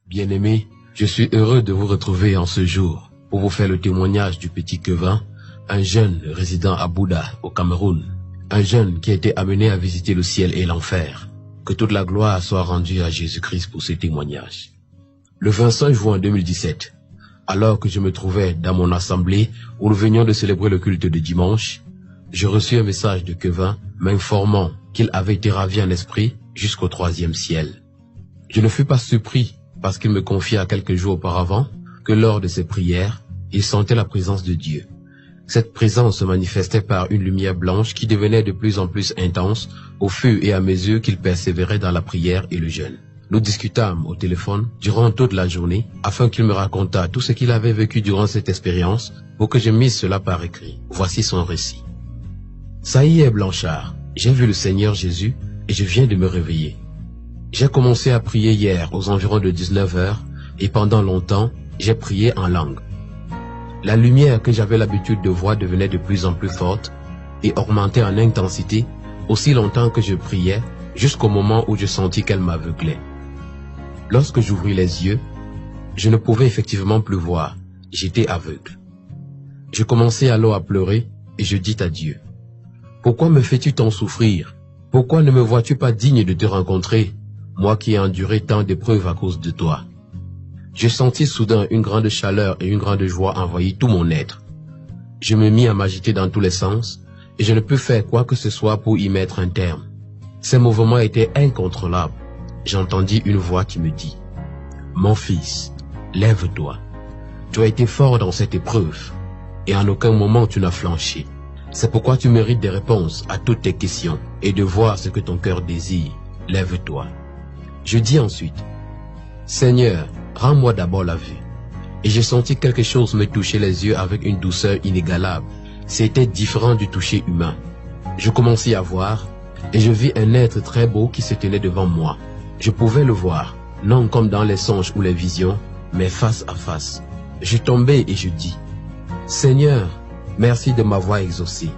Bien-aimés, je suis heureux de vous retrouver en ce jour pour vous faire le témoignage du petit Kevin, un jeune résidant à Bouddha, au Cameroun, un jeune qui a été amené à visiter le ciel et l'enfer. Que toute la gloire soit rendue à Jésus-Christ pour ce témoignage. Le 25 juin 2017, alors que je me trouvais dans mon assemblée où nous venions de célébrer le culte de dimanche, je reçus un message de Kevin m'informant qu'il avait été ravi en esprit jusqu'au 3e ciel. Je ne fus pas surpris parce qu'il me confia quelques jours auparavant que lors de ses prières, il sentait la présence de Dieu. Cette présence se manifestait par une lumière blanche qui devenait de plus en plus intense au fur et à mesure qu'il persévérait dans la prière et le jeûne. Nous discutâmes au téléphone durant toute la journée afin qu'il me racontât tout ce qu'il avait vécu durant cette expérience pour que je misse cela par écrit. Voici son récit. Ça y est, Blanchard, j'ai vu le Seigneur Jésus et je viens de me réveiller. J'ai commencé à prier hier aux environs de 19h et pendant longtemps, j'ai prié en langue. La lumière que j'avais l'habitude de voir devenait de plus en plus forte et augmentait en intensité aussi longtemps que je priais jusqu'au moment où je sentis qu'elle m'aveuglait. Lorsque j'ouvris les yeux, je ne pouvais effectivement plus voir, j'étais aveugle. Je commençai alors à pleurer et je dis à Dieu, « Pourquoi me fais-tu tant souffrir? Pourquoi ne me vois-tu pas digne de te rencontrer, moi qui ai enduré tant d'épreuves à cause de toi ?» Je sentis soudain une grande chaleur et une grande joie envahir tout mon être. Je me mis à m'agiter dans tous les sens et je ne pus faire quoi que ce soit pour y mettre un terme. Ces mouvements étaient incontrôlables. J'entendis une voix qui me dit, « Mon fils, lève-toi. Tu as été fort dans cette épreuve et en aucun moment tu n'as flanché. C'est pourquoi tu mérites des réponses à toutes tes questions et de voir ce que ton cœur désire. Lève-toi. » Je dis ensuite, « Seigneur, rends-moi d'abord la vue. » Et j'ai senti quelque chose me toucher les yeux avec une douceur inégalable. C'était différent du toucher humain. Je commençai à voir et je vis un être très beau qui se tenait devant moi. Je pouvais le voir, non comme dans les songes ou les visions, mais face à face. Je tombai et je dis, « Seigneur, merci de m'avoir exaucé. »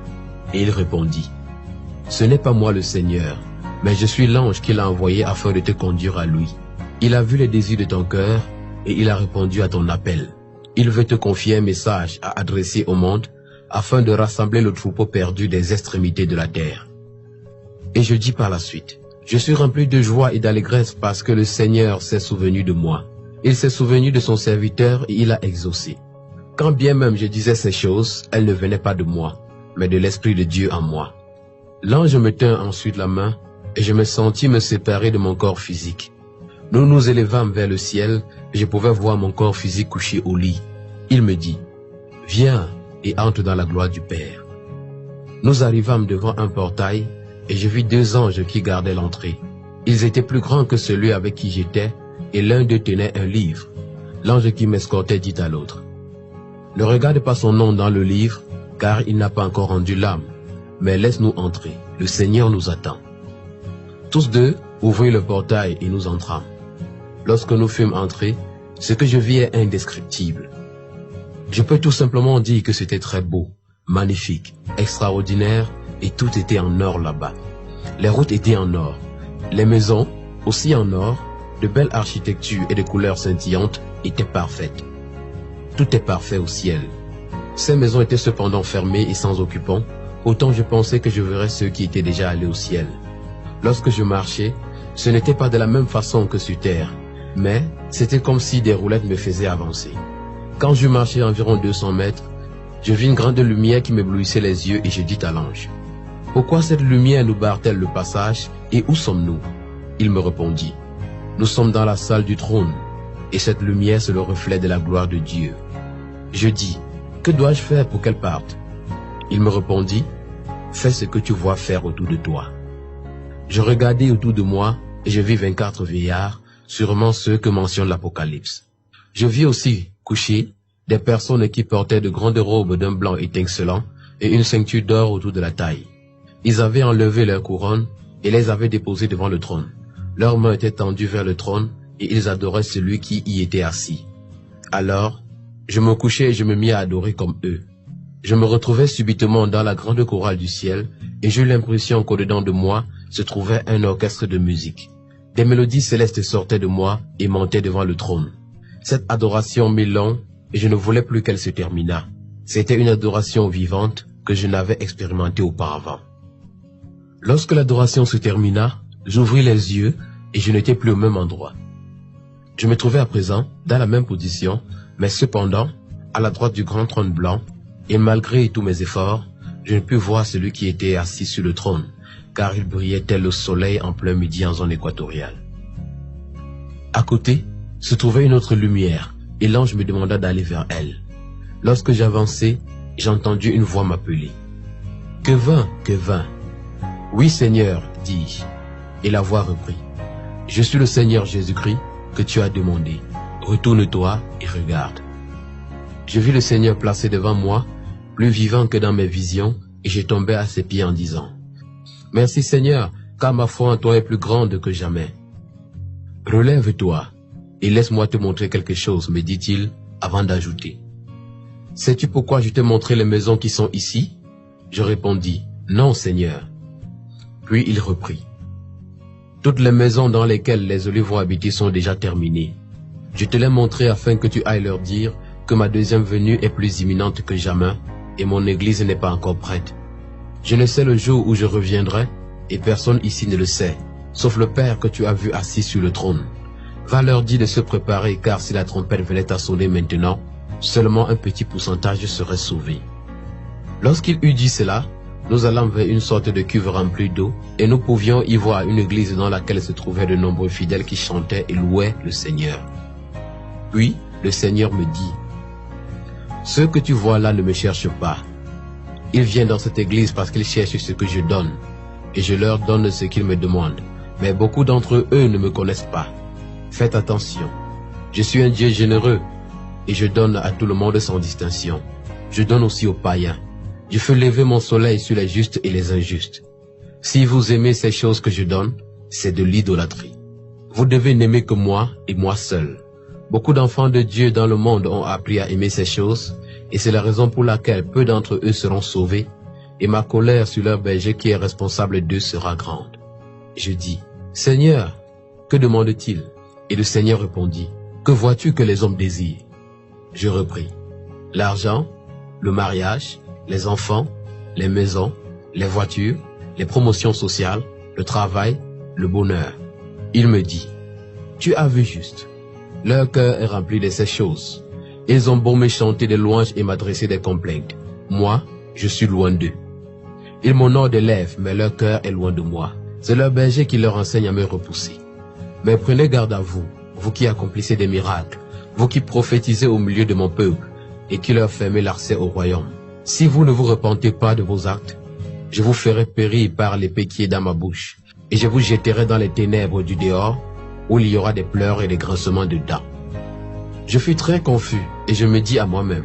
Et il répondit, « Ce n'est pas moi le Seigneur, mais je suis l'ange qu'il a envoyé afin de te conduire à lui. Il a vu les désirs de ton cœur et il a répondu à ton appel. Il veut te confier un message à adresser au monde afin de rassembler le troupeau perdu des extrémités de la terre. » Et je dis par la suite, « Je suis rempli de joie et d'allégresse parce que le Seigneur s'est souvenu de moi. Il s'est souvenu de son serviteur et il a exaucé. Quand bien même je disais ces choses, elles ne venaient pas de moi, mais de l'Esprit de Dieu en moi. » L'ange me tint ensuite la main et je me sentis me séparer de mon corps physique. Nous nous élevâmes vers le ciel et je pouvais voir mon corps physique couché au lit. Il me dit, « Viens et entre dans la gloire du Père. » Nous arrivâmes devant un portail et je vis 2 anges qui gardaient l'entrée. Ils étaient plus grands que celui avec qui j'étais et l'un d'eux tenait un livre. L'ange qui m'escortait dit à l'autre, « Ne regarde pas son nom dans le livre, car il n'a pas encore rendu l'âme, mais laisse-nous entrer, le Seigneur nous attend. » Tous 2 ouvrirent le portail et nous entrâmes. Lorsque nous fûmes entrés, ce que je vis est indescriptible. Je peux tout simplement dire que c'était très beau, magnifique, extraordinaire et tout était en or là-bas. Les routes étaient en or, les maisons aussi en or, de belles architectures et de couleurs scintillantes étaient parfaites. Tout est parfait au ciel. Ces maisons étaient cependant fermées et sans occupants, autant je pensais que je verrais ceux qui étaient déjà allés au ciel. Lorsque je marchais, ce n'était pas de la même façon que sur terre, mais c'était comme si des roulettes me faisaient avancer. Quand je marchais environ 200 mètres, je vis une grande lumière qui m'éblouissait les yeux et je dis à l'ange, « Pourquoi cette lumière nous barre-t-elle le passage et où sommes-nous » Il me répondit, « Nous sommes dans la salle du trône et cette lumière c'est le reflet de la gloire de Dieu. » Je dis, « Que dois-je faire pour qu'elle parte ?» Il me répondit, « Fais ce que tu vois faire autour de toi. » Je regardai autour de moi et je vis 24 vieillards, sûrement ceux que mentionne l'Apocalypse. Je vis aussi, couchés, des personnes qui portaient de grandes robes d'un blanc étincelant et une ceinture d'or autour de la taille. Ils avaient enlevé leurs couronnes et les avaient déposées devant le trône. Leurs mains étaient tendues vers le trône et ils adoraient celui qui y était assis. Alors, je me couchai et je me mis à adorer comme eux. Je me retrouvais subitement dans la grande chorale du ciel et j'eus l'impression qu'au-dedans de moi se trouvait un orchestre de musique. Des mélodies célestes sortaient de moi et montaient devant le trône. Cette adoration m'est longue et je ne voulais plus qu'elle se terminât. C'était une adoration vivante que je n'avais expérimentée auparavant. Lorsque l'adoration se termina, j'ouvris les yeux et je n'étais plus au même endroit. Je me trouvais à présent dans la même position, mais cependant, à la droite du grand trône blanc, et malgré tous mes efforts, je ne pus voir celui qui était assis sur le trône, car il brillait tel le soleil en plein midi en zone équatoriale. À côté, se trouvait une autre lumière, et l'ange me demanda d'aller vers elle. Lorsque j'avançai, j'ai entendu une voix m'appeler. « Que vint, que vint ?» « Oui, Seigneur, dis-je. » Et la voix reprit. « Je suis le Seigneur Jésus-Christ que tu as demandé. Retourne-toi et regarde. » Je vis le Seigneur placé devant moi, plus vivant que dans mes visions, et je tombai à ses pieds en disant, « Merci Seigneur, car ma foi en toi est plus grande que jamais. Relève-toi et laisse-moi te montrer quelque chose, me dit-il, avant d'ajouter. Sais-tu pourquoi je t'ai montré les maisons qui sont ici? Je répondis, non Seigneur. Puis il reprit, toutes les maisons dans lesquelles les olives vont habiter sont déjà terminées. Je te les montré afin que tu ailles leur dire que ma deuxième venue est plus imminente que jamais et mon église n'est pas encore prête. Je ne sais le jour où je reviendrai et personne ici ne le sait, sauf le Père que tu as vu assis sur le trône. Va leur dire de se préparer, car si la trompette venait à sonner maintenant, seulement un petit pourcentage serait sauvé. Lorsqu'il eut dit cela, nous allâmes vers une sorte de cuve remplie d'eau, et nous pouvions y voir une église dans laquelle se trouvaient de nombreux fidèles qui chantaient et louaient le Seigneur. Puis, le Seigneur me dit, « Ceux que tu vois là ne me cherchent pas. Ils viennent dans cette église parce qu'ils cherchent ce que je donne, et je leur donne ce qu'ils me demandent. Mais beaucoup d'entre eux ne me connaissent pas. Faites attention. Je suis un Dieu généreux, et je donne à tout le monde sans distinction. Je donne aussi aux païens. Je fais lever mon soleil sur les justes et les injustes. Si vous aimez ces choses que je donne, c'est de l'idolâtrie. Vous devez n'aimer que moi et moi seul. Beaucoup d'enfants de Dieu dans le monde ont appris à aimer ces choses, et c'est la raison pour laquelle peu d'entre eux seront sauvés, et ma colère sur leur berger qui est responsable d'eux sera grande. Je dis, Seigneur, que demande-t-il? Et le Seigneur répondit, que vois-tu que les hommes désirent? Je repris, l'argent, le mariage, les enfants, les maisons, les voitures, les promotions sociales, le travail, le bonheur. Il me dit, tu as vu juste. Leur cœur est rempli de ces choses. Ils ont beau me chanter des louanges et m'adresser des complaintes. Moi, je suis loin d'eux. Ils m'honorent des lèvres, mais leur cœur est loin de moi. C'est leur berger qui leur enseigne à me repousser. Mais prenez garde à vous, vous qui accomplissez des miracles, vous qui prophétisez au milieu de mon peuple, et qui leur fermez l'accès au royaume. Si vous ne vous repentez pas de vos actes, je vous ferai périr par l'épée qui est dans ma bouche, et je vous jetterai dans les ténèbres du dehors, où il y aura des pleurs et des grincements de dents. Je fus très confus, et je me dis à moi-même,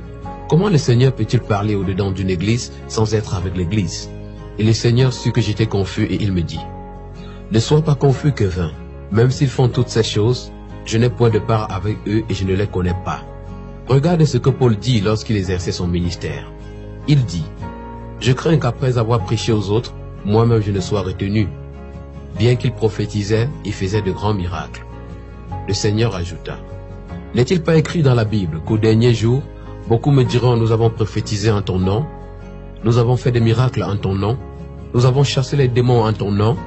comment le Seigneur peut-il parler au-dedans d'une église sans être avec l'église? Et le Seigneur sut que j'étais confus, et il me dit, ne sois pas confus, Kevin. Même s'ils font toutes ces choses, je n'ai point de part avec eux et je ne les connais pas. Regarde ce que Paul dit lorsqu'il exerçait son ministère. Il dit, je crains qu'après avoir prêché aux autres, moi-même je ne sois retenu. Bien qu'il prophétisait, il faisait de grands miracles. Le Seigneur ajouta, n'est-il pas écrit dans la Bible qu'au dernier jour, beaucoup me diront, nous avons prophétisé en ton nom, nous avons fait des miracles en ton nom, nous avons chassé les démons en ton nom.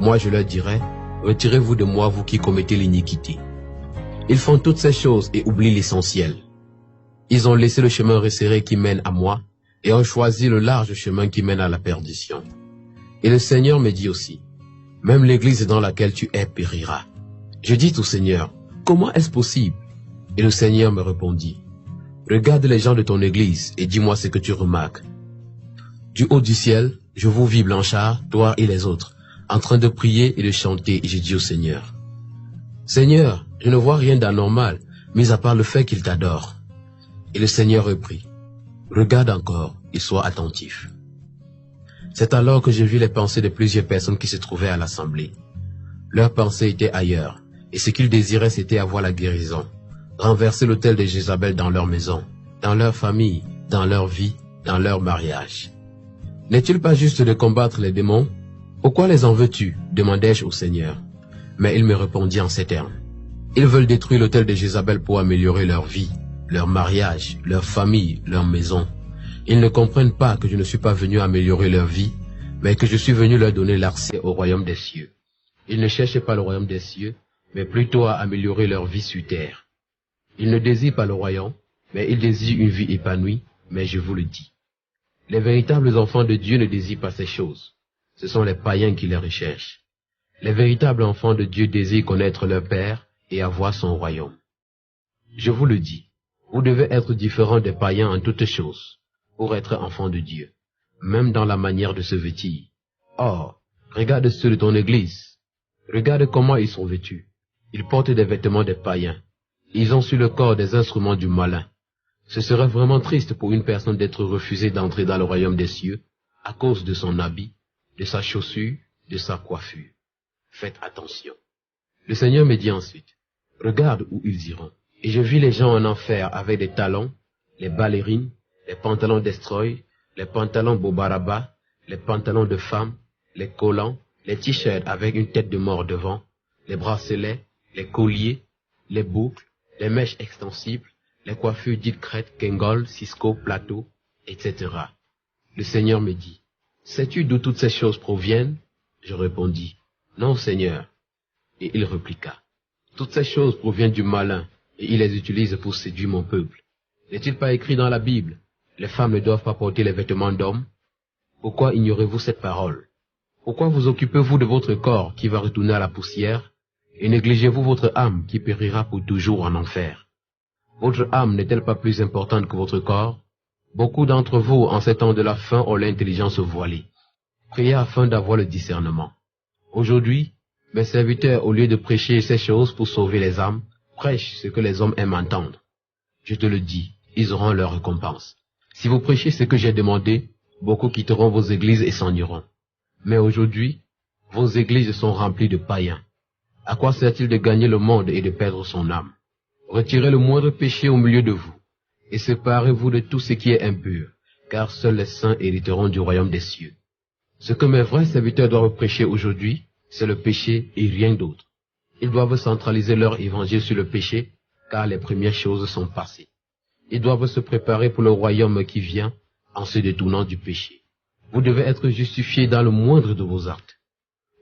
Moi je leur dirai, retirez-vous de moi, vous qui commettez l'iniquité. Ils font toutes ces choses et oublient l'essentiel. Ils ont laissé le chemin resserré qui mène à moi et ont choisi le large chemin qui mène à la perdition. Et le Seigneur me dit aussi, même l'église dans laquelle tu es périra. Je dis au Seigneur, comment est-ce possible? Et le Seigneur me répondit, regarde les gens de ton église et dis-moi ce que tu remarques. Du haut du ciel, je vous vis Blanchard, toi et les autres, en train de prier et de chanter, et je dis au Seigneur, Seigneur, je ne vois rien d'anormal, mis à part le fait qu'il t'adore. Et le Seigneur reprit, regarde encore et sois attentif. C'est alors que je vis les pensées de plusieurs personnes qui se trouvaient à l'assemblée. Leurs pensées étaient ailleurs, et ce qu'ils désiraient c'était avoir la guérison, renverser l'autel de Jézabel dans leur maison, dans leur famille, dans leur vie, dans leur mariage. N'est-il pas juste de combattre les démons? Pourquoi les en veux-tu? Demandai-je au Seigneur. Mais il me répondit en ces termes. Ils veulent détruire l'autel de Jézabel pour améliorer leur vie, leur mariage, leur famille, leur maison. Ils ne comprennent pas que je ne suis pas venu améliorer leur vie, mais que je suis venu leur donner l'accès au royaume des cieux. Ils ne cherchent pas le royaume des cieux, mais plutôt à améliorer leur vie sur terre. Ils ne désirent pas le royaume, mais ils désirent une vie épanouie, mais je vous le dis. Les véritables enfants de Dieu ne désirent pas ces choses. Ce sont les païens qui les recherchent. Les véritables enfants de Dieu désirent connaître leur Père et avoir son royaume. Je vous le dis, vous devez être différents des païens en toutes choses, pour être enfants de Dieu, même dans la manière de se vêtir. Or, regarde ceux de ton église. Regarde comment ils sont vêtus. Ils portent des vêtements des païens. Ils ont sur le corps des instruments du malin. Ce serait vraiment triste pour une personne d'être refusée d'entrer dans le royaume des cieux à cause de son habit, de sa chaussure, de sa coiffure. Faites attention. Le Seigneur me dit ensuite, regarde où ils iront. Et je vis les gens en enfer avec des talons, les ballerines, les pantalons destroy, les pantalons bobaraba, les pantalons de femmes, les collants, les t-shirts avec une tête de mort devant, les bracelets, les colliers, les boucles, les mèches extensibles, les coiffures dites crêtes, Kengol, Cisco, Plateau, etc. Le Seigneur me dit, sais-tu d'où toutes ces choses proviennent? Je répondis, non Seigneur. Et il répliqua, toutes ces choses proviennent du malin, et il les utilise pour séduire mon peuple. N'est-il pas écrit dans la Bible, les femmes ne doivent pas porter les vêtements d'hommes? Pourquoi ignorez-vous cette parole? Pourquoi vous occupez-vous de votre corps qui va retourner à la poussière, et négligez-vous votre âme qui périra pour toujours en enfer? Votre âme n'est-elle pas plus importante que votre corps? Beaucoup d'entre vous, en ces temps de la fin, ont l'intelligence voilée. Priez afin d'avoir le discernement. Aujourd'hui, mes serviteurs, au lieu de prêcher ces choses pour sauver les âmes, prêchent ce que les hommes aiment entendre. Je te le dis, ils auront leur récompense. Si vous prêchez ce que j'ai demandé, beaucoup quitteront vos églises et s'en iront. Mais aujourd'hui, vos églises sont remplies de païens. À quoi sert-il de gagner le monde et de perdre son âme? Retirez le moindre péché au milieu de vous, et séparez-vous de tout ce qui est impur, car seuls les saints hériteront du royaume des cieux. Ce que mes vrais serviteurs doivent prêcher aujourd'hui, c'est le péché et rien d'autre. Ils doivent centraliser leur évangile sur le péché, car les premières choses sont passées. Ils doivent se préparer pour le royaume qui vient, en se détournant du péché. Vous devez être justifiés dans le moindre de vos actes.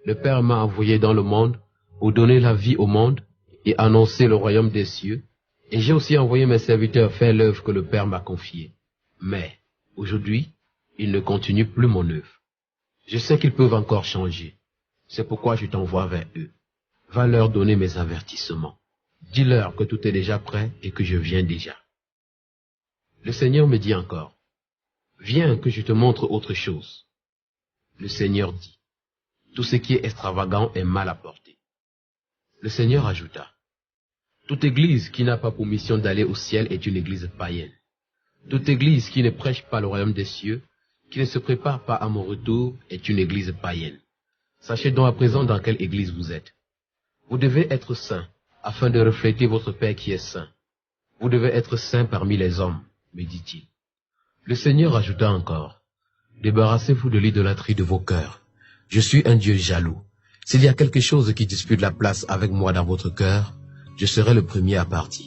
Le Père m'a envoyé dans le monde pour donner la vie au monde et annoncer le royaume des cieux, et j'ai aussi envoyé mes serviteurs faire l'œuvre que le Père m'a confiée. Mais, aujourd'hui, ils ne continuent plus mon œuvre. Je sais qu'ils peuvent encore changer. C'est pourquoi je t'envoie vers eux. Va leur donner mes avertissements. Dis-leur que tout est déjà prêt et que je viens déjà. Le Seigneur me dit encore, viens que je te montre autre chose. Le Seigneur dit, tout ce qui est extravagant est mal à porter. Le Seigneur ajouta, toute église qui n'a pas pour mission d'aller au ciel est une église païenne. Toute église qui ne prêche pas le royaume des cieux, qui ne se prépare pas à mon retour, est une église païenne. Sachez donc à présent dans quelle église vous êtes. Vous devez être saints, afin de refléter votre Père qui est saint. Vous devez être saints parmi les hommes, me dit-il. Le Seigneur ajouta encore, débarrassez-vous de l'idolâtrie de vos cœurs. Je suis un Dieu jaloux. S'il y a quelque chose qui dispute la place avec moi dans votre cœur, je serai le premier à partir.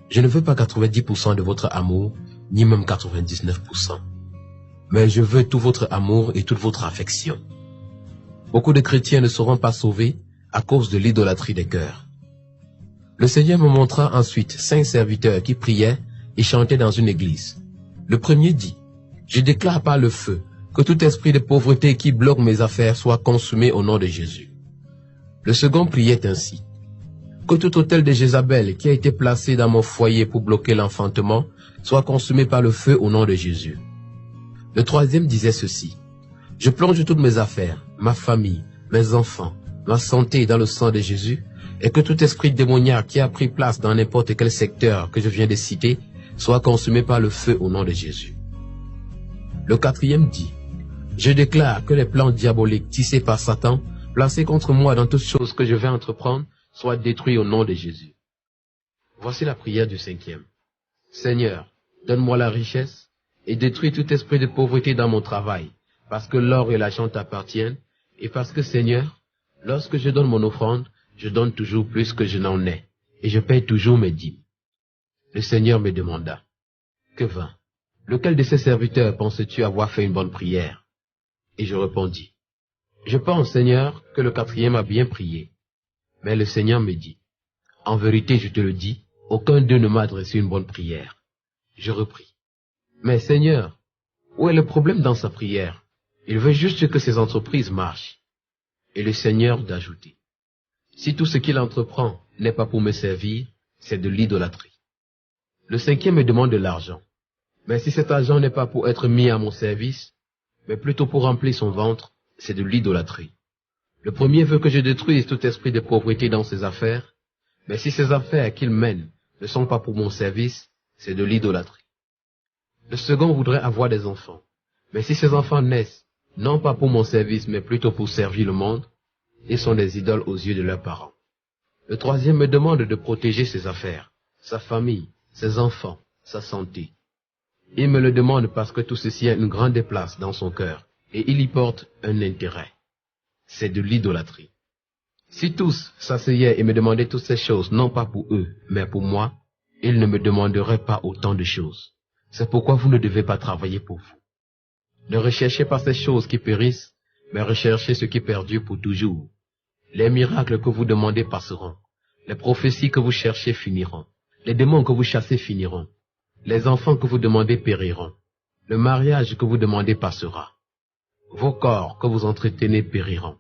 Je ne veux pas 90% de votre amour, ni même 99%. Mais je veux tout votre amour et toute votre affection. Beaucoup de chrétiens ne seront pas sauvés à cause de l'idolâtrie des cœurs. Le Seigneur me montra ensuite 5 serviteurs qui priaient et chantaient dans une église. Le premier dit, « Je déclare par le feu que tout esprit de pauvreté qui bloque mes affaires soit consumé au nom de Jésus. » Le second priait ainsi, « Que tout autel de Jézabel qui a été placé dans mon foyer pour bloquer l'enfantement soit consumé par le feu au nom de Jésus. » Le troisième disait ceci, « Je plonge toutes mes affaires, ma famille, mes enfants, ma santé dans le sang de Jésus, et que tout esprit démoniaque qui a pris place dans n'importe quel secteur que je viens de citer soit consumé par le feu au nom de Jésus. » Le quatrième dit, « Je déclare que les plans diaboliques tissés par Satan, placés contre moi dans toutes choses que je vais entreprendre, soient détruits au nom de Jésus. » Voici la prière du 5e. « Seigneur, donne-moi la richesse et détruis tout esprit de pauvreté dans mon travail, parce que l'or et l'argent t'appartiennent, et parce que, Seigneur, lorsque je donne mon offrande, je donne toujours plus que je n'en ai, et je paye toujours mes dîmes. Le Seigneur me demanda, Quevin, lequel de ces serviteurs penses-tu avoir fait une bonne prière? Et je répondis, je pense, Seigneur, que le quatrième a bien prié. Mais le Seigneur me dit, en vérité, je te le dis, aucun d'eux ne m'a adressé une bonne prière. Je repris, mais Seigneur, où est le problème dans sa prière? Il veut juste que ses entreprises marchent. Et le Seigneur d'ajouter, si tout ce qu'il entreprend n'est pas pour me servir, c'est de l'idolâtrie. Le cinquième me demande de l'argent. Mais si cet argent n'est pas pour être mis à mon service, mais plutôt pour remplir son ventre, c'est de l'idolâtrie. Le premier veut que je détruise tout esprit de pauvreté dans ses affaires, mais si ces affaires qu'il mène ne sont pas pour mon service, c'est de l'idolâtrie. Le second voudrait avoir des enfants, mais si ces enfants naissent, non pas pour mon service, mais plutôt pour servir le monde, ils sont des idoles aux yeux de leurs parents. Le troisième me demande de protéger ses affaires, sa famille, ses enfants, sa santé. Il me le demande parce que tout ceci a une grande place dans son cœur, et il y porte un intérêt. C'est de l'idolâtrie. Si tous s'asseyaient et me demandaient toutes ces choses, non pas pour eux, mais pour moi, ils ne me demanderaient pas autant de choses. C'est pourquoi vous ne devez pas travailler pour vous. Ne recherchez pas ces choses qui périssent, mais recherchez ce qui perdure pour toujours. Les miracles que vous demandez passeront. Les prophéties que vous cherchez finiront. Les démons que vous chassez finiront. Les enfants que vous demandez périront. Le mariage que vous demandez passera. Vos corps que vous entretenez périront.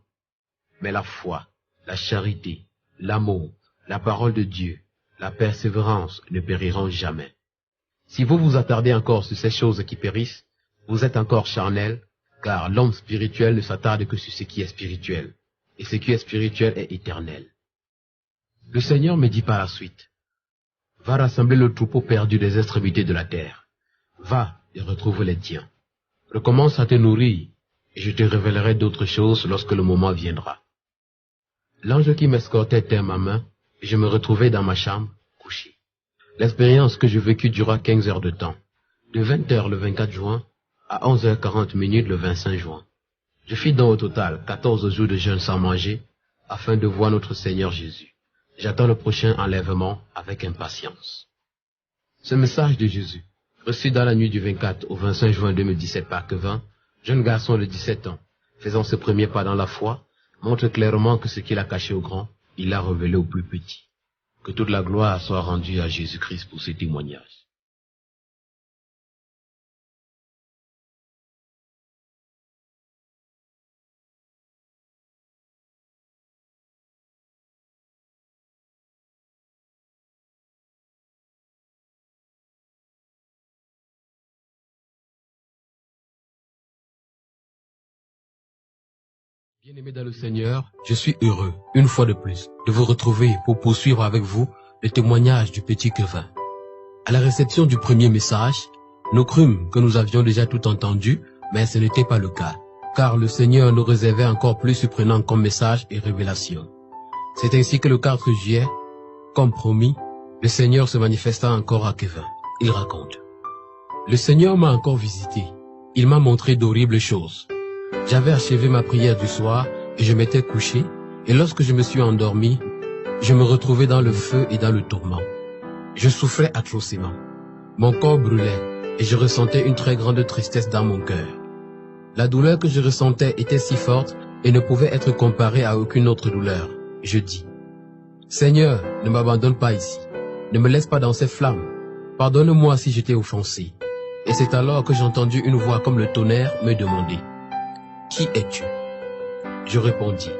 Mais la foi, la charité, l'amour, la parole de Dieu, la persévérance ne périront jamais. Si vous vous attardez encore sur ces choses qui périssent, vous êtes encore charnel, car l'homme spirituel ne s'attarde que sur ce qui est spirituel, et ce qui est spirituel est éternel. Le Seigneur me dit par la suite, va rassembler le troupeau perdu des extrémités de la terre. Va et retrouve les tiens. Recommence à te nourrir, et je te révélerai d'autres choses lorsque le moment viendra. L'ange qui m'escortait tint ma main, et je me retrouvai dans ma chambre, couché. L'expérience que je vécus dura 15 heures de temps, de 20 heures le 24 juin à 11h40 le 25 juin. Je fis donc au total 14 jours de jeûne sans manger, afin de voir notre Seigneur Jésus. J'attends le prochain enlèvement avec impatience. Ce message de Jésus, reçu dans la nuit du 24 au 25 juin 2017 par Quevin, jeune garçon de 17 ans, faisant ce premier pas dans la foi, montre clairement que ce qu'il a caché au grand, il l'a révélé au plus petit. Que toute la gloire soit rendue à Jésus-Christ pour ce témoignage. Bien-aimés dans le Seigneur, je suis heureux, une fois de plus, de vous retrouver pour poursuivre avec vous le témoignage du petit Quevin. À la réception du premier message, nous crûmes que nous avions déjà tout entendu, mais ce n'était pas le cas, car le Seigneur nous réservait encore plus surprenant comme message et révélation. C'est ainsi que le 4 juillet, comme promis, le Seigneur se manifesta encore à Quevin. Il raconte. Le Seigneur m'a encore visité. Il m'a montré d'horribles choses. J'avais achevé ma prière du soir et je m'étais couché, et lorsque je me suis endormi, je me retrouvais dans le feu et dans le tourment. Je souffrais atrocement. Mon corps brûlait et je ressentais une très grande tristesse dans mon cœur. La douleur que je ressentais était si forte et ne pouvait être comparée à aucune autre douleur. Je dis, Seigneur, ne m'abandonne pas ici. Ne me laisse pas dans ces flammes. Pardonne-moi si je t'ai offensé. Et c'est alors que j'ai entendu une voix comme le tonnerre me demander, qui es-tu? Je répondis,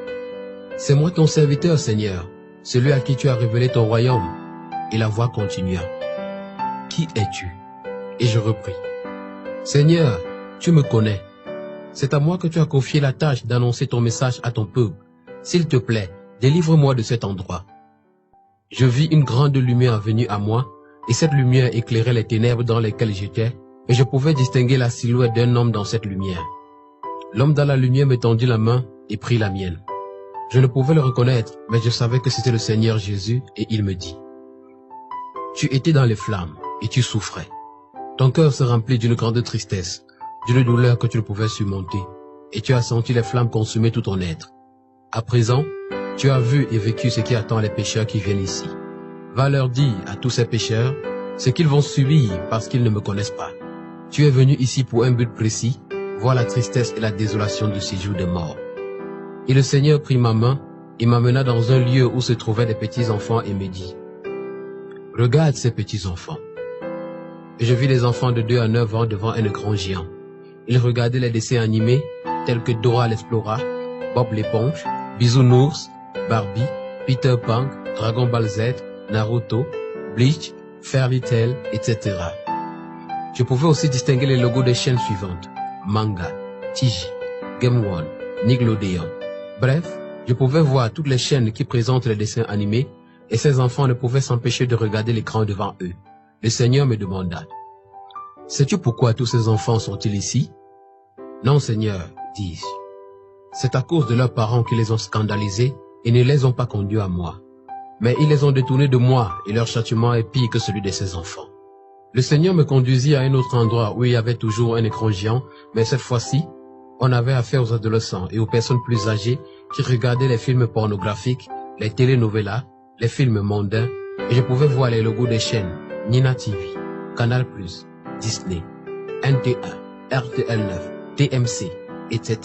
c'est moi ton serviteur, Seigneur, celui à qui tu as révélé ton royaume. Et la voix continua, qui es-tu? Et je repris, Seigneur, tu me connais. C'est à moi que tu as confié la tâche d'annoncer ton message à ton peuple. S'il te plaît, délivre-moi de cet endroit. Je vis une grande lumière venue à moi, et cette lumière éclairait les ténèbres dans lesquelles j'étais, et je pouvais distinguer la silhouette d'un homme dans cette lumière. L'homme dans la lumière me tendit la main et prit la mienne. Je ne pouvais le reconnaître, mais je savais que c'était le Seigneur Jésus, et il me dit, tu étais dans les flammes, et tu souffrais. Ton cœur se remplit d'une grande tristesse, d'une douleur que tu ne pouvais surmonter, et tu as senti les flammes consumer tout ton être. À présent, Tu as vu et vécu ce qui attend les pécheurs qui viennent ici. Va leur dire à tous ces pécheurs ce qu'ils vont subir parce qu'ils ne me connaissent pas. Tu es venu ici pour un but précis, voir la tristesse et la désolation du séjour des morts. Et le Seigneur prit ma main et m'amena dans un lieu où se trouvaient des petits enfants et me dit, « Regarde ces petits enfants. » Et je vis les enfants de 2 à 9 ans devant un grand géant. Ils regardaient les dessins animés tels que Dora l'Explorer, Bob l'éponge, Bisounours, Barbie, Peter Pan, Dragon Ball Z, Naruto, Bleach, Fairy Tail, etc. Je pouvais aussi distinguer les logos des chaînes suivantes, Manga, TG, Game One, Nickelodeon. Bref, je pouvais voir toutes les chaînes qui présentent les dessins animés et ces enfants ne pouvaient s'empêcher de regarder l'écran devant eux. Le Seigneur me demanda, « Sais-tu pourquoi tous ces enfants sont-ils ici ?» « Non, Seigneur, dis-je. C'est à cause de leurs parents qui les ont scandalisés et ne les ont pas conduits à moi. Mais ils les ont détournés de moi et leur châtiment est pire que celui de ces enfants. » Le Seigneur me conduisit à un autre endroit où il y avait toujours un écran géant, mais cette fois-ci, on avait affaire aux adolescents et aux personnes plus âgées qui regardaient les films pornographiques, les telenovelas, les films mondains, et je pouvais voir les logos des chaînes Nina TV, Canal+, Disney, NT1, RTL9, TMC, etc.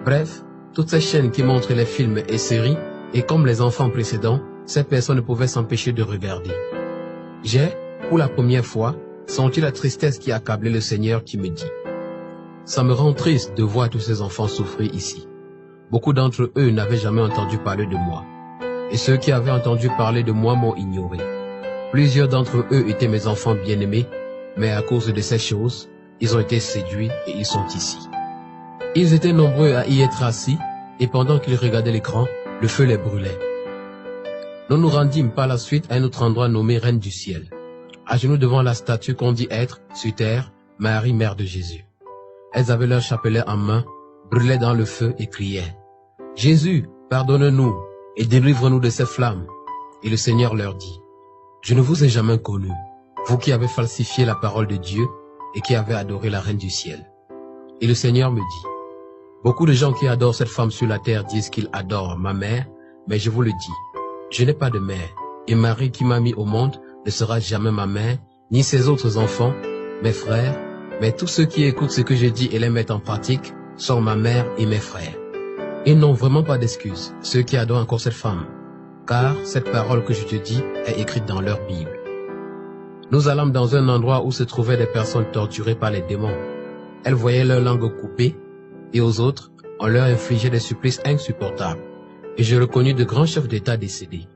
Bref, toutes ces chaînes qui montrent les films et séries, et comme les enfants précédents, ces personnes ne pouvaient s'empêcher de regarder. J'ai, pour la première fois, senti la tristesse qui accablait le Seigneur qui me dit, « Ça me rend triste de voir tous ces enfants souffrir ici. Beaucoup d'entre eux n'avaient jamais entendu parler de moi. Et ceux qui avaient entendu parler de moi m'ont ignoré. Plusieurs d'entre eux étaient mes enfants bien-aimés, mais à cause de ces choses, ils ont été séduits et ils sont ici. » Ils étaient nombreux à y être assis, et pendant qu'ils regardaient l'écran, le feu les brûlait. Nous nous rendîmes par la suite à un autre endroit nommé Reine du Ciel. À genoux devant la statue qu'on dit être, sur terre, Marie, mère de Jésus. Elles avaient leur chapelet en main, brûlaient dans le feu et criaient, « Jésus, pardonne-nous et délivre-nous de ces flammes. » Et le Seigneur leur dit, « Je ne vous ai jamais connus, vous qui avez falsifié la parole de Dieu et qui avez adoré la Reine du Ciel. » Et le Seigneur me dit, « Beaucoup de gens qui adorent cette femme sur la terre disent qu'ils adorent ma mère, mais je vous le dis, je n'ai pas de mère, et Marie qui m'a mis au monde ne sera jamais ma mère, ni ses autres enfants, mes frères, mais tous ceux qui écoutent ce que je dis et les mettent en pratique sont ma mère et mes frères. Ils n'ont vraiment pas d'excuses, ceux qui adorent encore cette femme, car cette parole que je te dis est écrite dans leur Bible. » Nous allâmes dans un endroit où se trouvaient des personnes torturées par les démons. Elles voyaient leur langue coupée, et aux autres, on leur infligeait des supplices insupportables. Et je reconnus de grands chefs d'État décédés.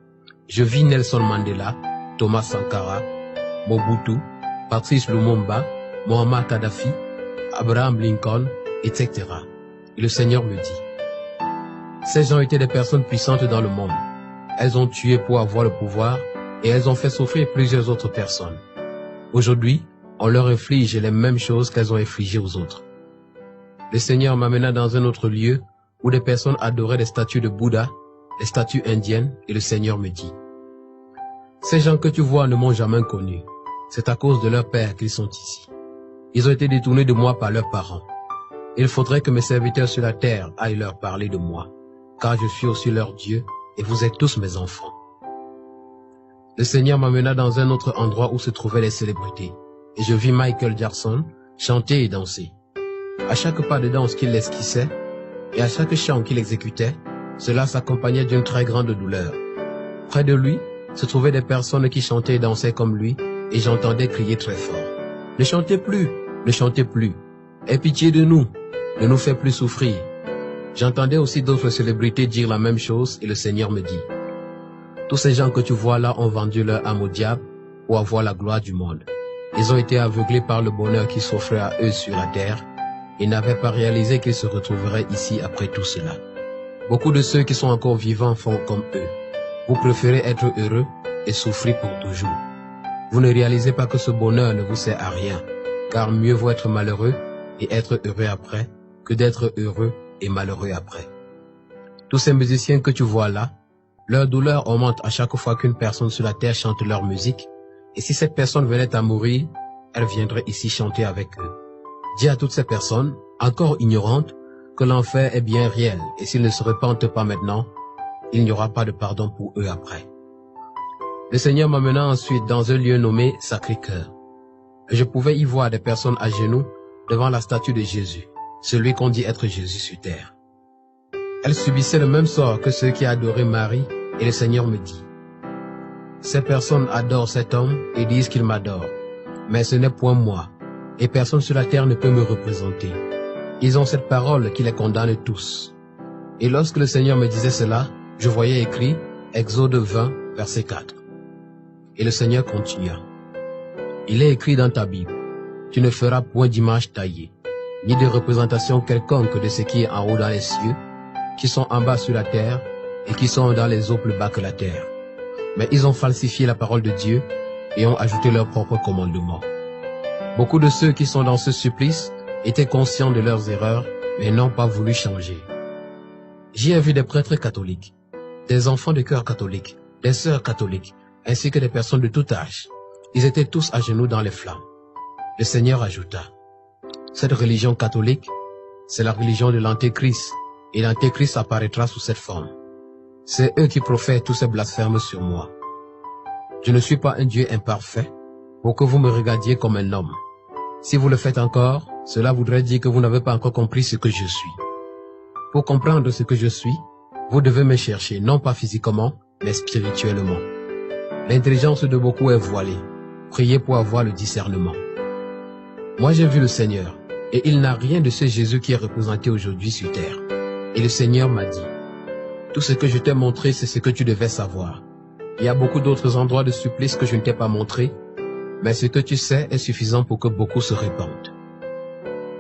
Je vis Nelson Mandela, Thomas Sankara, Mobutu, Patrice Lumumba, Muammar Kadhafi, Abraham Lincoln, etc. Et le Seigneur me dit, « Ces gens étaient des personnes puissantes dans le monde. Elles ont tué pour avoir le pouvoir et elles ont fait souffrir plusieurs autres personnes. Aujourd'hui, on leur inflige les mêmes choses qu'elles ont infligées aux autres. » Le Seigneur m'amena dans un autre lieu où des personnes adoraient des statues de Bouddha, des statues indiennes, et le Seigneur me dit, « Ces gens que tu vois ne m'ont jamais connu. C'est à cause de leur père qu'ils sont ici. Ils ont été détournés de moi par leurs parents. Il faudrait que mes serviteurs sur la terre aillent leur parler de moi, car je suis aussi leur Dieu, et vous êtes tous mes enfants. » Le Seigneur m'amena dans un autre endroit où se trouvaient les célébrités, et je vis Michael Jackson chanter et danser. À chaque pas de danse qu'il esquissait, et à chaque chant qu'il exécutait, cela s'accompagnait d'une très grande douleur. Près de lui, se trouvaient des personnes qui chantaient et dansaient comme lui, et j'entendais crier très fort. « Ne chantez plus, ne chantez plus. Aie pitié de nous, ne nous fais plus souffrir. » J'entendais aussi d'autres célébrités dire la même chose, et le Seigneur me dit, « Tous ces gens que tu vois là ont vendu leur âme au diable pour avoir la gloire du monde. Ils ont été aveuglés par le bonheur qui s'offrait à eux sur la terre, et n'avaient pas réalisé qu'ils se retrouveraient ici après tout cela. Beaucoup de ceux qui sont encore vivants font comme eux. Vous préférez être heureux et souffrir pour toujours. Vous ne réalisez pas que ce bonheur ne vous sert à rien, car mieux vaut être malheureux et être heureux après que d'être heureux et malheureux après. Tous ces musiciens que tu vois là, leur douleur augmente à chaque fois qu'une personne sur la terre chante leur musique, et si cette personne venait à mourir, elle viendrait ici chanter avec eux. Dis à toutes ces personnes, encore ignorantes, que l'enfer est bien réel, et s'ils ne se repentent pas maintenant, il n'y aura pas de pardon pour eux après. Le Seigneur m'amena ensuite dans un lieu nommé Sacré-Cœur. Je pouvais y voir des personnes à genoux devant la statue de Jésus, celui qu'on dit être Jésus sur terre. Elles subissaient le même sort que ceux qui adoraient Marie, et le Seigneur me dit, « Ces personnes adorent cet homme et disent qu'il m'adore, mais ce n'est point moi, et personne sur la terre ne peut me représenter. Ils ont cette parole qui les condamne tous. » Et lorsque le Seigneur me disait cela, je voyais écrit Exode 20, verset 4. Et le Seigneur continua. Il est écrit dans ta Bible, tu ne feras point d'image taillée, ni de représentation quelconque de ce qui est en haut dans les cieux, qui sont en bas sur la terre, et qui sont dans les eaux plus bas que la terre. Mais ils ont falsifié la parole de Dieu, et ont ajouté leurs propres commandements. Beaucoup de ceux qui sont dans ce supplice étaient conscients de leurs erreurs, mais n'ont pas voulu changer. J'y ai vu des prêtres catholiques, des enfants de cœur catholiques, des sœurs catholiques, ainsi que des personnes de tout âge. Ils étaient tous à genoux dans les flammes. Le Seigneur ajouta, « Cette religion catholique, c'est la religion de l'Antéchrist, et l'Antéchrist apparaîtra sous cette forme. C'est eux qui profèrent tous ces blasphèmes sur moi. Je ne suis pas un Dieu imparfait, pour que vous me regardiez comme un homme. Si vous le faites encore, cela voudrait dire que vous n'avez pas encore compris ce que je suis. Pour comprendre ce que je suis, vous devez me chercher, non pas physiquement, mais spirituellement. L'intelligence de beaucoup est voilée. Priez pour avoir le discernement. Moi j'ai vu le Seigneur, et il n'a rien de ce Jésus qui est représenté aujourd'hui sur terre. Et le Seigneur m'a dit, tout ce que je t'ai montré, c'est ce que tu devais savoir. Il y a beaucoup d'autres endroits de supplice que je ne t'ai pas montré, mais ce que tu sais est suffisant pour que beaucoup se répandent.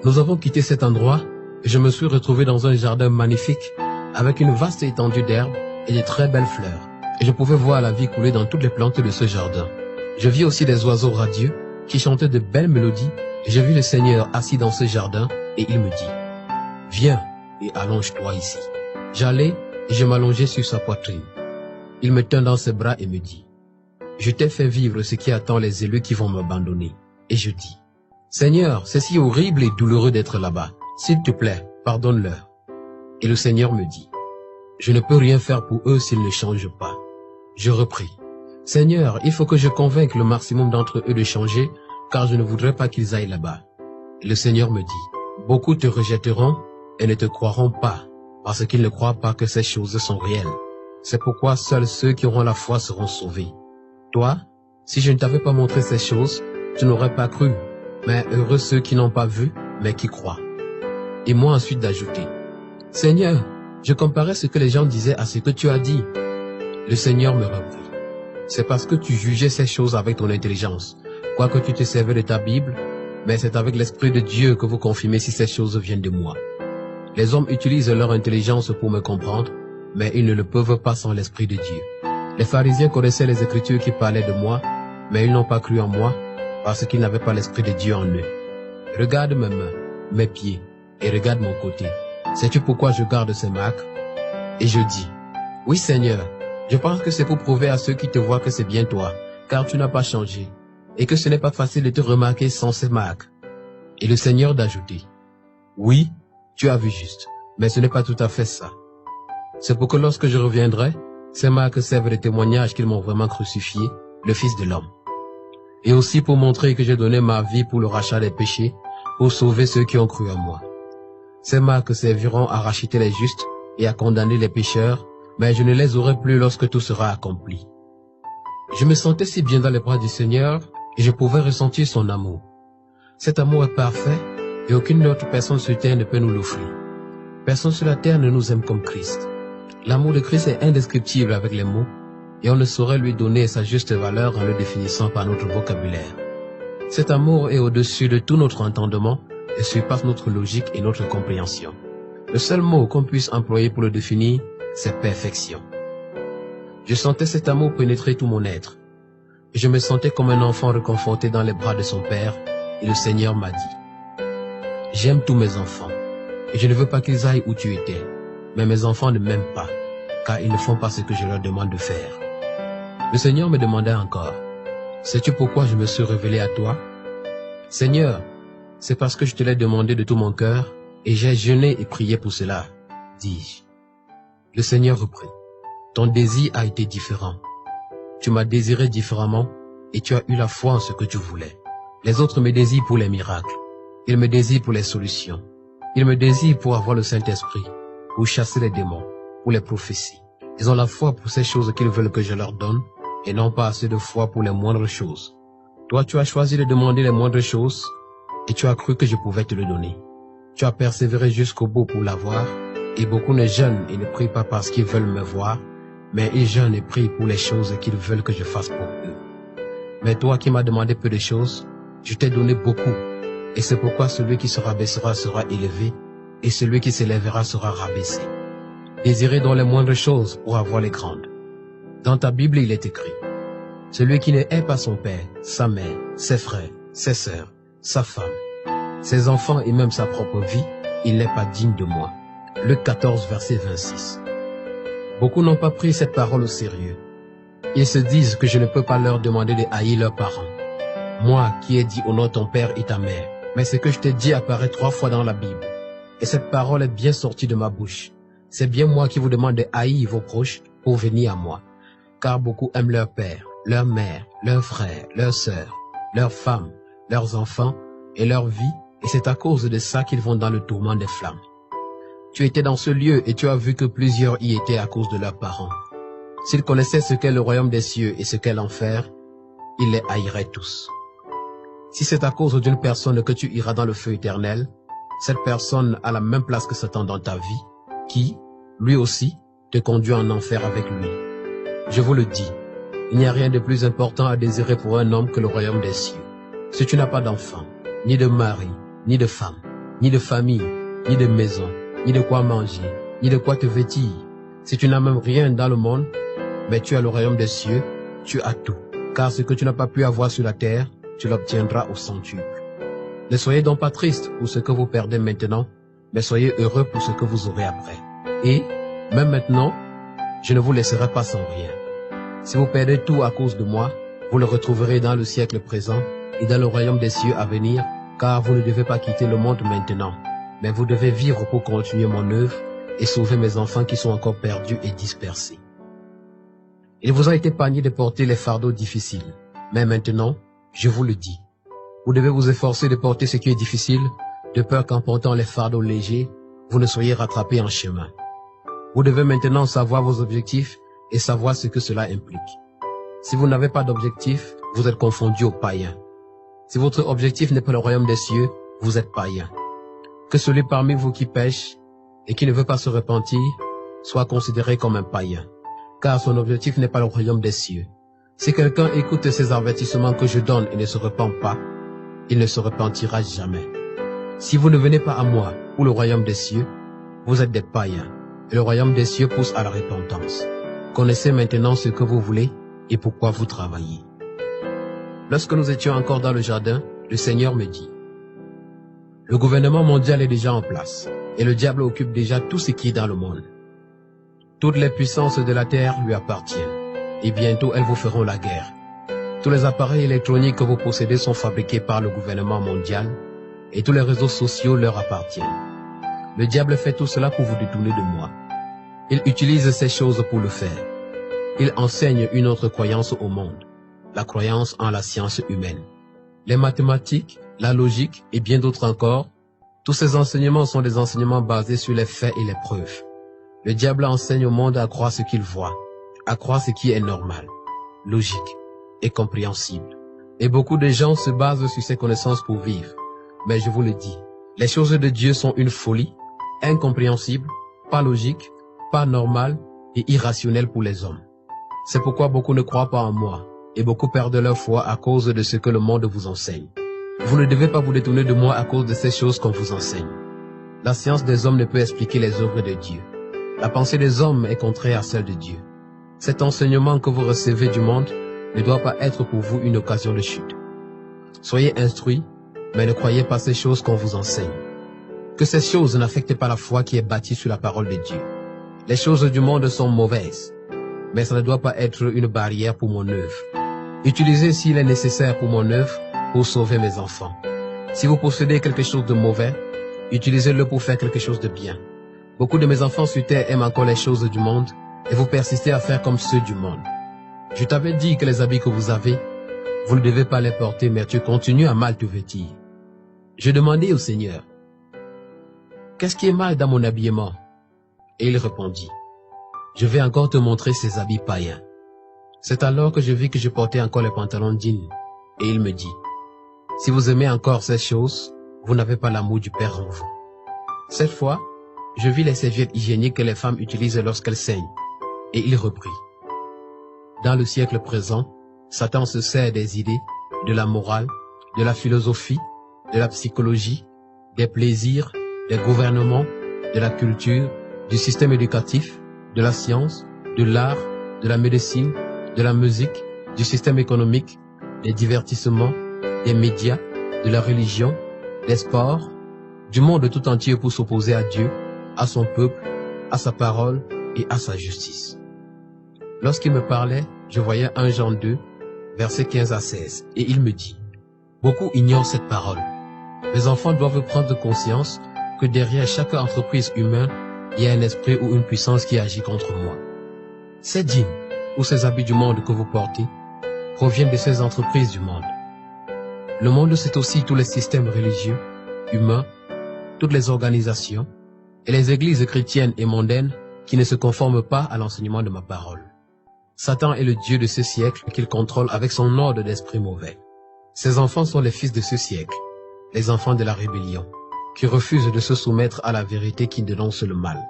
Nous avons quitté cet endroit, et je me suis retrouvé dans un jardin magnifique, avec une vaste étendue d'herbes et de très belles fleurs. Et je pouvais voir la vie couler dans toutes les plantes de ce jardin. Je vis aussi des oiseaux radieux qui chantaient de belles mélodies, et je vis le Seigneur assis dans ce jardin, et il me dit, « Viens et allonge-toi ici. » J'allai et je m'allongeai sur sa poitrine. Il me tint dans ses bras et me dit, « Je t'ai fait vivre ce qui attend les élus qui vont m'abandonner. » Et je dis, « Seigneur, c'est si horrible et douloureux d'être là-bas. S'il te plaît, pardonne-leur. » Et le Seigneur me dit, « Je ne peux rien faire pour eux s'ils ne changent pas. » Je repris, « Seigneur, il faut que je convainque le maximum d'entre eux de changer, car je ne voudrais pas qu'ils aillent là-bas. » Et le Seigneur me dit, « Beaucoup te rejetteront et ne te croiront pas, parce qu'ils ne croient pas que ces choses sont réelles. C'est pourquoi seuls ceux qui auront la foi seront sauvés. Toi, si je ne t'avais pas montré ces choses, tu n'aurais pas cru, mais heureux ceux qui n'ont pas vu, mais qui croient. » Et moi ensuite d'ajouter, « Seigneur, je comparais ce que les gens disaient à ce que tu as dit. » Le Seigneur me reprit, « C'est parce que tu jugeais ces choses avec ton intelligence, quoique tu te servais de ta Bible, mais c'est avec l'Esprit de Dieu que vous confirmez si ces choses viennent de moi. Les hommes utilisent leur intelligence pour me comprendre, mais ils ne le peuvent pas sans l'Esprit de Dieu. Les pharisiens connaissaient les Écritures qui parlaient de moi, mais ils n'ont pas cru en moi, parce qu'ils n'avaient pas l'Esprit de Dieu en eux. Regarde mes mains, mes pieds, et regarde mon côté. Sais-tu pourquoi je garde ces marques? » Et je dis, « Oui Seigneur, je pense que c'est pour prouver à ceux qui te voient que c'est bien toi, car tu n'as pas changé, et que ce n'est pas facile de te remarquer sans ces marques. » Et le Seigneur d'ajouter, « Oui, tu as vu juste, mais ce n'est pas tout à fait ça. C'est pour que lorsque je reviendrai, ces marques servent de témoignage qu'ils m'ont vraiment crucifié, le Fils de l'homme. Et aussi pour montrer que j'ai donné ma vie pour le rachat des péchés, pour sauver ceux qui ont cru en moi. Ces marques serviront à racheter les justes et à condamner les pécheurs, mais je ne les aurai plus lorsque tout sera accompli. » Je me sentais si bien dans les bras du Seigneur et je pouvais ressentir son amour. Cet amour est parfait et aucune autre personne sur terre ne peut nous l'offrir. Personne sur la terre ne nous aime comme Christ. L'amour de Christ est indescriptible avec les mots et on ne saurait lui donner sa juste valeur en le définissant par notre vocabulaire. Cet amour est au-dessus de tout notre entendement et surpasse notre logique et notre compréhension. Le seul mot qu'on puisse employer pour le définir, c'est perfection. Je sentais cet amour pénétrer tout mon être. Je me sentais comme un enfant réconforté dans les bras de son père et le Seigneur m'a dit, « J'aime tous mes enfants et je ne veux pas qu'ils aillent où tu étais, mais mes enfants ne m'aiment pas, car ils ne font pas ce que je leur demande de faire. » Le Seigneur me demandait encore, « Sais-tu pourquoi je me suis révélé à toi? » « Seigneur, c'est parce que je te l'ai demandé de tout mon cœur et j'ai jeûné et prié pour cela, dis-je. Le Seigneur reprit, Ton désir a été différent. Tu m'as désiré différemment et tu as eu la foi en ce que tu voulais. Les autres me désirent pour les miracles. Ils me désirent pour les solutions. Ils me désirent pour avoir le Saint-Esprit, pour chasser les démons, pour les prophéties. Ils ont la foi pour ces choses qu'ils veulent que je leur donne et non pas assez de foi pour les moindres choses. Toi, tu as choisi de demander les moindres choses et tu as cru que je pouvais te le donner. Tu as persévéré jusqu'au bout pour l'avoir et beaucoup ne jeûnent et ne prient pas parce qu'ils veulent me voir, mais ils jeûnent et prient pour les choses qu'ils veulent que je fasse pour eux. Mais toi qui m'as demandé peu de choses, je t'ai donné beaucoup. Et c'est pourquoi celui qui se rabaissera sera élevé, et celui qui s'élèvera sera rabaissé. Désirez donc les moindres choses pour avoir les grandes. Dans ta Bible, il est écrit, « Celui qui ne hait pas son père, sa mère, ses frères, ses sœurs, sa femme, ses enfants et même sa propre vie, il n'est pas digne de moi. » Luc 14, verset 26. Beaucoup n'ont pas pris cette parole au sérieux. Ils se disent que je ne peux pas leur demander de haïr leurs parents. Moi qui ai dit honore ton père et ta mère, mais ce que je t'ai dit apparaît 3 fois dans la Bible. Et cette parole est bien sortie de ma bouche. C'est bien moi qui vous demande de haïr vos proches pour venir à moi. Car beaucoup aiment leur père, leur mère, leurs frères, leurs sœurs, leurs femmes, leurs enfants et leur vie, et c'est à cause de ça qu'ils vont dans le tourment des flammes. Tu étais dans ce lieu et tu as vu que plusieurs y étaient à cause de leurs parents. S'ils connaissaient ce qu'est le royaume des cieux et ce qu'est l'enfer, ils les haïraient tous. Si c'est à cause d'une personne que tu iras dans le feu éternel, cette personne a la même place que Satan dans ta vie, qui, lui aussi, te conduit en enfer avec lui. Je vous le dis, il n'y a rien de plus important à désirer pour un homme que le royaume des cieux. Si tu n'as pas d'enfant, ni de mari, ni de femme, ni de famille, ni de maison, ni de quoi manger, ni de quoi te vêtir, si tu n'as même rien dans le monde, mais tu as le royaume des cieux, tu as tout. Car ce que tu n'as pas pu avoir sur la terre, tu l'obtiendras au centuple. Ne soyez donc pas tristes pour ce que vous perdez maintenant, mais soyez heureux pour ce que vous aurez après. Et, même maintenant, je ne vous laisserai pas sans rien. Si vous perdez tout à cause de moi, vous le retrouverez dans le siècle présent et dans le royaume des cieux à venir, car vous ne devez pas quitter le monde maintenant, mais vous devez vivre pour continuer mon œuvre et sauver mes enfants qui sont encore perdus et dispersés. Il vous a été épargné de porter les fardeaux difficiles, mais maintenant, je vous le dis, vous devez vous efforcer de porter ce qui est difficile, de peur qu'en portant les fardeaux légers, vous ne soyez rattrapés en chemin. Vous devez maintenant savoir vos objectifs et savoir ce que cela implique. Si vous n'avez pas d'objectif, vous êtes confondu aux païens. Si votre objectif n'est pas le royaume des cieux, vous êtes païen. Que celui parmi vous qui pêche et qui ne veut pas se repentir soit considéré comme un païen, car son objectif n'est pas le royaume des cieux. Si quelqu'un écoute ces avertissements que je donne et ne se repent pas, il ne se repentira jamais. Si vous ne venez pas à moi pour le royaume des cieux, vous êtes des païens, et le royaume des cieux pousse à la repentance. Connaissez maintenant ce que vous voulez et pourquoi vous travaillez. Lorsque nous étions encore dans le jardin, le Seigneur me dit, « Le gouvernement mondial est déjà en place, et le diable occupe déjà tout ce qui est dans le monde. Toutes les puissances de la terre lui appartiennent, et bientôt elles vous feront la guerre. Tous les appareils électroniques que vous possédez sont fabriqués par le gouvernement mondial, et tous les réseaux sociaux leur appartiennent. Le diable fait tout cela pour vous détourner de moi. Il utilise ces choses pour le faire. Il enseigne une autre croyance au monde, la croyance en la science humaine. Les mathématiques, la logique et bien d'autres encore, tous ces enseignements sont des enseignements basés sur les faits et les preuves. Le diable enseigne au monde à croire ce qu'il voit, à croire ce qui est normal, logique et compréhensible. Et beaucoup de gens se basent sur ces connaissances pour vivre. Mais je vous le dis, les choses de Dieu sont une folie, incompréhensible, pas logique, pas normale et irrationnelle pour les hommes. C'est pourquoi beaucoup ne croient pas en moi et beaucoup perdent leur foi à cause de ce que le monde vous enseigne. Vous ne devez pas vous détourner de moi à cause de ces choses qu'on vous enseigne. La science des hommes ne peut expliquer les œuvres de Dieu. La pensée des hommes est contraire à celle de Dieu. Cet enseignement que vous recevez du monde ne doit pas être pour vous une occasion de chute. Soyez instruits, mais ne croyez pas ces choses qu'on vous enseigne. Que ces choses n'affectent pas la foi qui est bâtie sur la parole de Dieu. Les choses du monde sont mauvaises, mais ça ne doit pas être une barrière pour mon œuvre. Utilisez s'il est nécessaire pour mon œuvre pour sauver mes enfants. Si vous possédez quelque chose de mauvais, utilisez-le pour faire quelque chose de bien. Beaucoup de mes enfants sur terre aiment encore les choses du monde, et vous persistez à faire comme ceux du monde. Je t'avais dit que les habits que vous avez, vous ne devez pas les porter, mais tu continues à mal te vêtir. Je demandai au Seigneur, qu'est-ce qui est mal dans mon habillement? Et il répondit, je vais encore te montrer ces habits païens. C'est alors que je vis que je portais encore les pantalons jeans, et il me dit, si vous aimez encore ces choses, vous n'avez pas l'amour du Père en vous. Cette fois, je vis les serviettes hygiéniques que les femmes utilisent lorsqu'elles saignent, et il reprit. Dans le siècle présent, Satan se sert des idées, de la morale, de la philosophie, de la psychologie, des plaisirs, des gouvernements, de la culture, du système éducatif, de la science, de l'art, de la médecine, de la musique, du système économique, des divertissements, des médias, de la religion, des sports, du monde tout entier pour s'opposer à Dieu, à son peuple, à sa parole et à sa justice. Lorsqu'il me parlait, je voyais 1 Jean 2, versets 15 à 16, et il me dit, beaucoup ignorent cette parole. Les enfants doivent prendre conscience que derrière chaque entreprise humaine, il y a un esprit ou une puissance qui agit contre moi. Ces dîmes ou ces habits du monde que vous portez proviennent de ces entreprises du monde. Le monde, c'est aussi tous les systèmes religieux, humains, toutes les organisations et les églises chrétiennes et mondaines qui ne se conforment pas à l'enseignement de ma parole. Satan est le Dieu de ce siècle qu'il contrôle avec son ordre d'esprit mauvais. Ses enfants sont les fils de ce siècle, les enfants de la rébellion, qui refusent de se soumettre à la vérité qui dénonce le mal.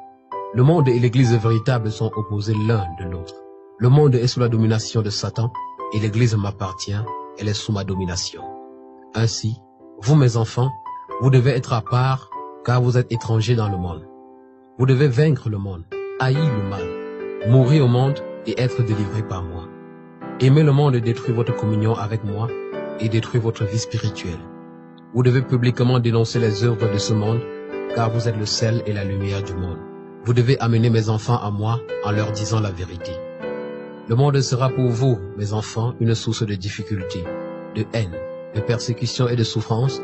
Le monde et l'Église véritable sont opposés l'un de l'autre. Le monde est sous la domination de Satan et l'Église m'appartient, elle est sous ma domination. Ainsi, vous mes enfants, vous devez être à part car vous êtes étrangers dans le monde. Vous devez vaincre le monde, haïr le mal, mourir au monde et être délivrés par moi. Aimer le monde détruit votre communion avec moi et détruit votre vie spirituelle. Vous devez publiquement dénoncer les œuvres de ce monde, car vous êtes le sel et la lumière du monde. Vous devez amener mes enfants à moi en leur disant la vérité. Le monde sera pour vous, mes enfants, une source de difficultés, de haine, de persécution et de souffrance,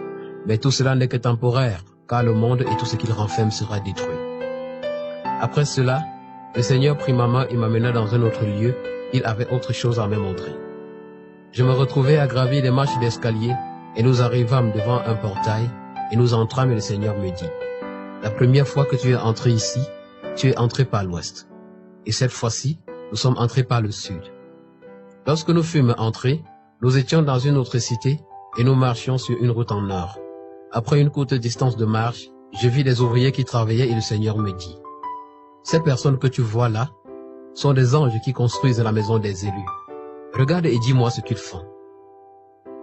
mais tout cela n'est que temporaire, car le monde et tout ce qu'il renferme sera détruit. Après cela, le Seigneur prit ma main et m'amena dans un autre lieu. Il avait autre chose à me montrer. Je me retrouvai à gravir des marches d'escalier, et nous arrivâmes devant un portail, et nous entrâmes et le Seigneur me dit, « La première fois que tu es entré ici, tu es entré par l'ouest, et cette fois-ci, nous sommes entrés par le sud. » Lorsque nous fûmes entrés, nous étions dans une autre cité, et nous marchions sur une route en nord. Après une courte distance de marche, je vis des ouvriers qui travaillaient et le Seigneur me dit, « Ces personnes que tu vois là sont des anges qui construisent la maison des élus. Regarde et dis-moi ce qu'ils font. »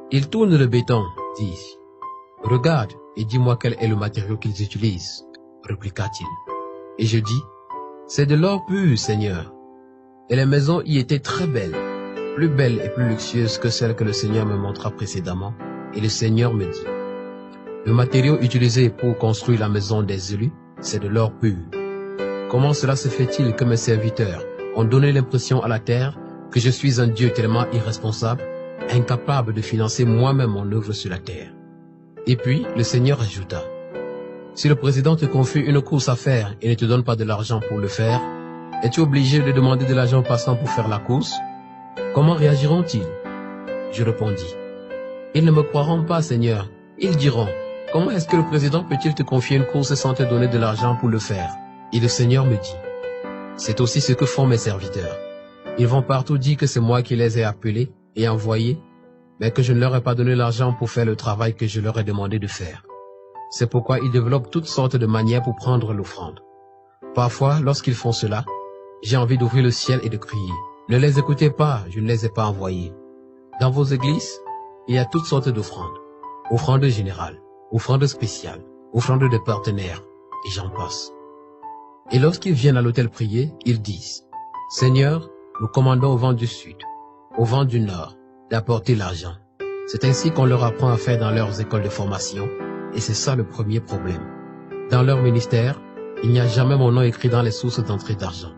« Ils tournent le béton, dis-je. Regarde et dis-moi quel est le matériau qu'ils utilisent, répliqua-t-il. Et je dis, c'est de l'or pur, Seigneur. Et les maisons y étaient très belles, plus belles et plus luxueuses que celles que le Seigneur me montra précédemment. Et le Seigneur me dit, le matériau utilisé pour construire la maison des élus, c'est de l'or pur. Comment cela se fait-il que mes serviteurs ont donné l'impression à la terre que je suis un Dieu tellement irresponsable, incapable de financer moi-même mon œuvre sur la terre? Et puis, le Seigneur ajouta, si le président te confie une course à faire et ne te donne pas de l'argent pour le faire, es-tu obligé de demander de l'argent passant pour faire la course? Comment réagiront-ils? Je répondis, ils ne me croiront pas, Seigneur. Ils diront, comment est-ce que le président peut-il te confier une course sans te donner de l'argent pour le faire? Et le Seigneur me dit, c'est aussi ce que font mes serviteurs. Ils vont partout dire que c'est moi qui les ai appelés et envoyés, mais que je ne leur ai pas donné l'argent pour faire le travail que je leur ai demandé de faire. C'est pourquoi ils développent toutes sortes de manières pour prendre l'offrande. Parfois, lorsqu'ils font cela, j'ai envie d'ouvrir le ciel et de crier, ne les écoutez pas, je ne les ai pas envoyés. Dans vos églises, il y a toutes sortes d'offrandes. Offrandes générales, offrandes spéciales, offrandes de partenaires, et j'en passe. Et lorsqu'ils viennent à l'autel prier, ils disent, Seigneur, nous commandons au vent du sud, au vent du nord, d'apporter l'argent. C'est ainsi qu'on leur apprend à faire dans leurs écoles de formation, et c'est ça le premier problème. Dans leur ministère, il n'y a jamais mon nom écrit dans les sources d'entrée d'argent.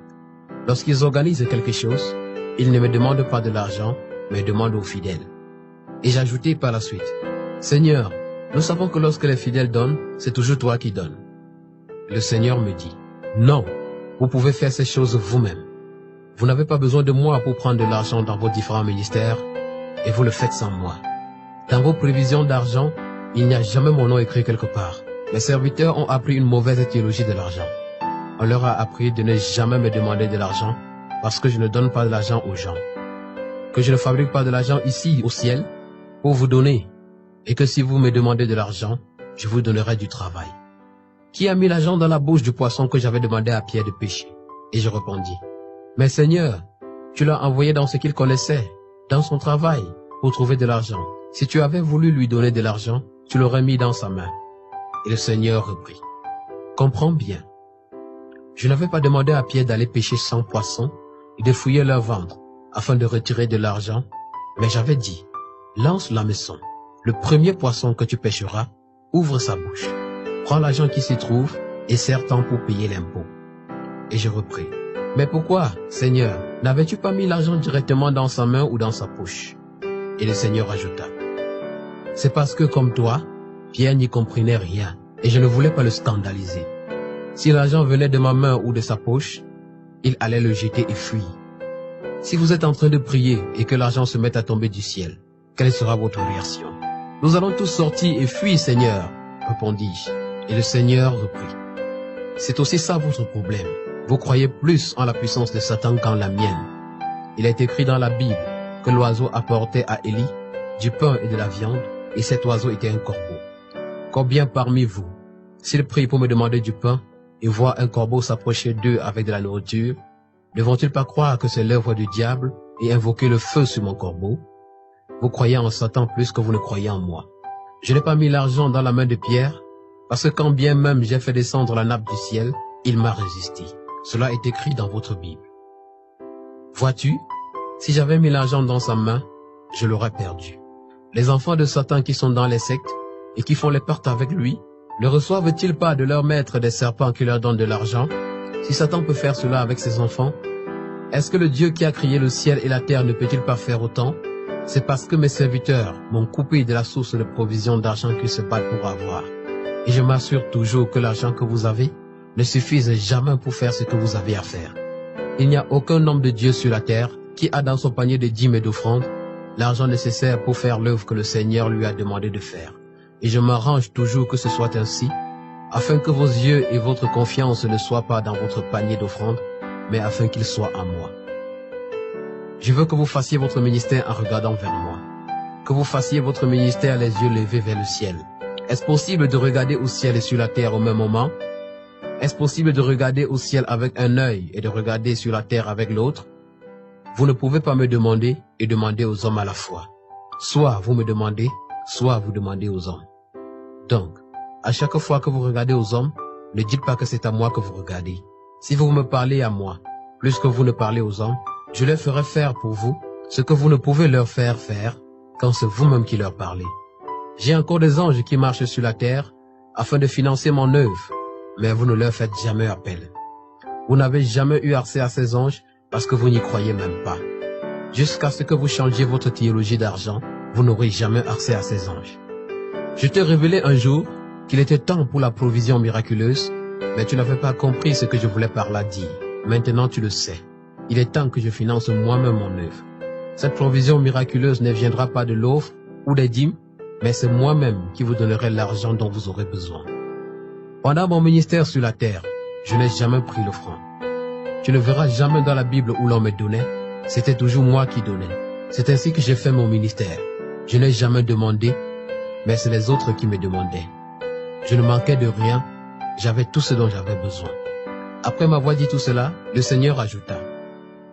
Lorsqu'ils organisent quelque chose, ils ne me demandent pas de l'argent, mais demandent aux fidèles. Et j'ajoutai par la suite, Seigneur, nous savons que lorsque les fidèles donnent, c'est toujours toi qui donnes. Le Seigneur me dit, non, vous pouvez faire ces choses vous-même. Vous n'avez pas besoin de moi pour prendre de l'argent dans vos différents ministères, et vous le faites sans moi. Dans vos prévisions d'argent, il n'y a jamais mon nom écrit quelque part. Mes serviteurs ont appris une mauvaise théologie de l'argent. On leur a appris de ne jamais me demander de l'argent parce que je ne donne pas de l'argent aux gens. Que je ne fabrique pas de l'argent ici au ciel pour vous donner, et que si vous me demandez de l'argent, je vous donnerai du travail. Qui a mis l'argent dans la bouche du poisson que j'avais demandé à Pierre de pêcher? Et je répondis, mais Seigneur, tu l'as envoyé dans ce qu'il connaissait, dans son travail, pour trouver de l'argent. Si tu avais voulu lui donner de l'argent, tu l'aurais mis dans sa main. Et le Seigneur reprit, comprends bien. Je n'avais pas demandé à Pierre d'aller pêcher 100 poissons et de fouiller leur ventre afin de retirer de l'argent, mais j'avais dit, lance l'hameçon. Le premier poisson que tu pêcheras, ouvre sa bouche. Prends l'argent qui s'y trouve et serre-t'en pour payer l'impôt. Et je repris, mais pourquoi, Seigneur, n'avais-tu pas mis l'argent directement dans sa main ou dans sa poche? Et le Seigneur ajouta, c'est parce que comme toi, Pierre n'y comprenait rien et je ne voulais pas le scandaliser. Si l'argent venait de ma main ou de sa poche, il allait le jeter et fuir. Si vous êtes en train de prier et que l'argent se met à tomber du ciel, quelle sera votre réaction? Nous allons tous sortir et fuir, Seigneur, répondis-je. Et le Seigneur reprit, c'est aussi ça votre problème. Vous croyez plus en la puissance de Satan qu'en la mienne. Il est écrit dans la Bible que l'oiseau apportait à Élie du pain et de la viande, et cet oiseau était un corbeau. Combien parmi vous, s'ils prient pour me demander du pain et voient un corbeau s'approcher d'eux avec de la nourriture, ne vont-ils pas croire que c'est l'œuvre du diable et invoquer le feu sur mon corbeau? Vous croyez en Satan plus que vous ne croyez en moi. Je n'ai pas mis l'argent dans la main de Pierre, parce que quand bien même j'ai fait descendre la nappe du ciel, il m'a résisté. Cela est écrit dans votre Bible. Vois-tu, si j'avais mis l'argent dans sa main, je l'aurais perdu. Les enfants de Satan qui sont dans les sectes et qui font les pertes avec lui, ne reçoivent-ils pas de leur maître des serpents qui leur donnent de l'argent? Si Satan peut faire cela avec ses enfants, est-ce que le Dieu qui a créé le ciel et la terre ne peut-il pas faire autant? C'est parce que mes serviteurs m'ont coupé de la source de provision d'argent qu'ils se battent pour avoir. Et je m'assure toujours que l'argent que vous avez ne suffise jamais pour faire ce que vous avez à faire. Il n'y a aucun homme de Dieu sur la terre qui a dans son panier de dîmes et d'offrandes l'argent nécessaire pour faire l'œuvre que le Seigneur lui a demandé de faire. Et je m'arrange toujours que ce soit ainsi, afin que vos yeux et votre confiance ne soient pas dans votre panier d'offrandes, mais afin qu'ils soient en moi. Je veux que vous fassiez votre ministère en regardant vers moi, que vous fassiez votre ministère les yeux levés vers le ciel. Est-ce possible de regarder au ciel et sur la terre au même moment? Est-ce possible de regarder au ciel avec un œil et de regarder sur la terre avec l'autre? Vous ne pouvez pas me demander et demander aux hommes à la fois. Soit vous me demandez, soit vous demandez aux hommes. Donc, à chaque fois que vous regardez aux hommes, ne dites pas que c'est à moi que vous regardez. Si vous me parlez à moi, plus que vous ne parlez aux hommes, je leur ferai faire pour vous ce que vous ne pouvez leur faire faire quand c'est vous-même qui leur parlez. J'ai encore des anges qui marchent sur la terre afin de financer mon œuvre, mais vous ne leur faites jamais appel. Vous n'avez jamais eu accès à ces anges parce que vous n'y croyez même pas. Jusqu'à ce que vous changiez votre théologie d'argent, vous n'aurez jamais accès à ces anges. Je t'ai révélé un jour qu'il était temps pour la provision miraculeuse, mais tu n'avais pas compris ce que je voulais par là dire. Maintenant tu le sais. Il est temps que je finance moi-même mon œuvre. Cette provision miraculeuse ne viendra pas de l'offre ou des dîmes, mais c'est moi-même qui vous donnerai l'argent dont vous aurez besoin. Pendant mon ministère sur la terre, je n'ai jamais pris l'offrande. Tu ne verras jamais dans la Bible où l'on me donnait, c'était toujours moi qui donnais. C'est ainsi que j'ai fait mon ministère. Je n'ai jamais demandé, mais c'est les autres qui me demandaient. Je ne manquais de rien, j'avais tout ce dont j'avais besoin. Après m'avoir dit tout cela, le Seigneur ajouta,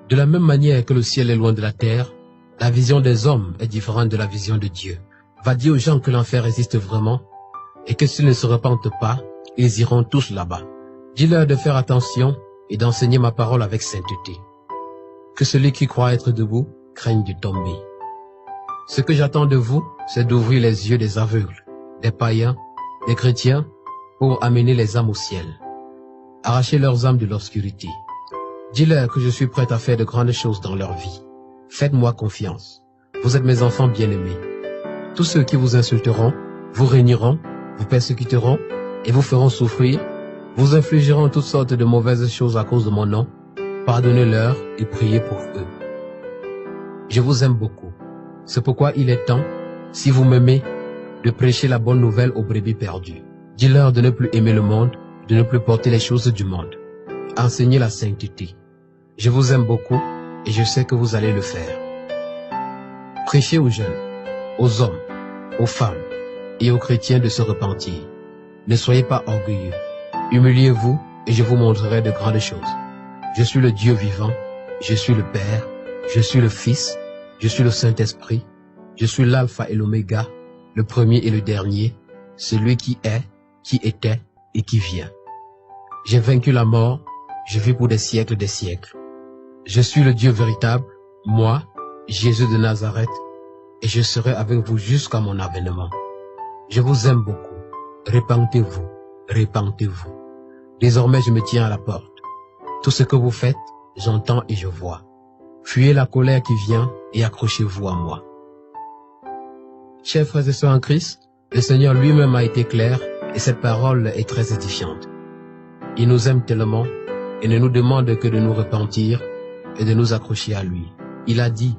de la même manière que le ciel est loin de la terre, la vision des hommes est différente de la vision de Dieu. Va dire aux gens que l'enfer existe vraiment et que s'ils ne se repentent pas, ils iront tous là-bas. Dis-leur de faire attention et d'enseigner ma parole avec sainteté. Que celui qui croit être debout craigne de tomber. Ce que j'attends de vous, c'est d'ouvrir les yeux des aveugles, des païens, des chrétiens, pour amener les âmes au ciel. Arracher leurs âmes de l'obscurité. Dis-leur que je suis prêt à faire de grandes choses dans leur vie. Faites-moi confiance. Vous êtes mes enfants bien-aimés. Tous ceux qui vous insulteront, vous régneront, vous persécuteront et vous feront souffrir, vous infligeront toutes sortes de mauvaises choses à cause de mon nom. Pardonnez-leur et priez pour eux. Je vous aime beaucoup. C'est pourquoi il est temps, si vous m'aimez, de prêcher la bonne nouvelle aux brebis perdues. Dis-leur de ne plus aimer le monde, de ne plus porter les choses du monde. Enseignez la sainteté. Je vous aime beaucoup et je sais que vous allez le faire. Prêchez aux jeunes, aux hommes, aux femmes et aux chrétiens de se repentir. Ne soyez pas orgueilleux. Humiliez-vous et je vous montrerai de grandes choses. Je suis le Dieu vivant, je suis le Père, je suis le Fils, je suis le Saint-Esprit, je suis l'Alpha et l'Oméga, le premier et le dernier, celui qui est, qui était et qui vient. J'ai vaincu la mort, je vis pour des siècles des siècles. Je suis le Dieu véritable, moi, Jésus de Nazareth, et je serai avec vous jusqu'à mon avènement. Je vous aime beaucoup. Repentez-vous, repentez-vous. Désormais, je me tiens à la porte. Tout ce que vous faites, j'entends et je vois. Fuyez la colère qui vient et accrochez-vous à moi. Chers frères et sœurs en Christ, le Seigneur lui-même a été clair et cette parole est très édifiante. Il nous aime tellement et ne nous demande que de nous repentir et de nous accrocher à lui. Il a dit,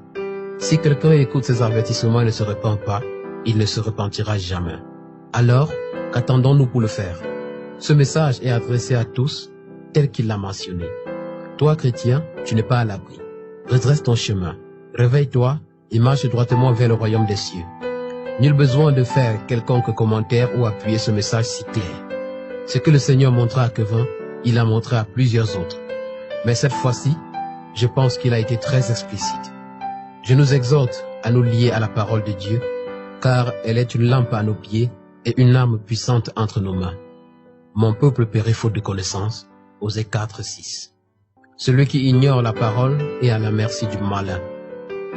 si quelqu'un écoute ses avertissements et ne se repent pas, il ne se repentira jamais. Alors, qu'attendons-nous pour le faire? Ce message est adressé à tous, tel qu'il l'a mentionné. Toi, chrétien, tu n'es pas à l'abri. Redresse ton chemin, réveille-toi et marche droitement vers le royaume des cieux. Nul besoin de faire quelconque commentaire ou appuyer ce message si clair. Ce que le Seigneur montra à Kevin, il l'a montré à plusieurs autres. Mais cette fois-ci, je pense qu'il a été très explicite. Je nous exhorte à nous lier à la parole de Dieu, car elle est une lampe à nos pieds et une arme puissante entre nos mains. Mon peuple périt faute de connaissance, Osée 4:6. Celui qui ignore la parole est à la merci du malin.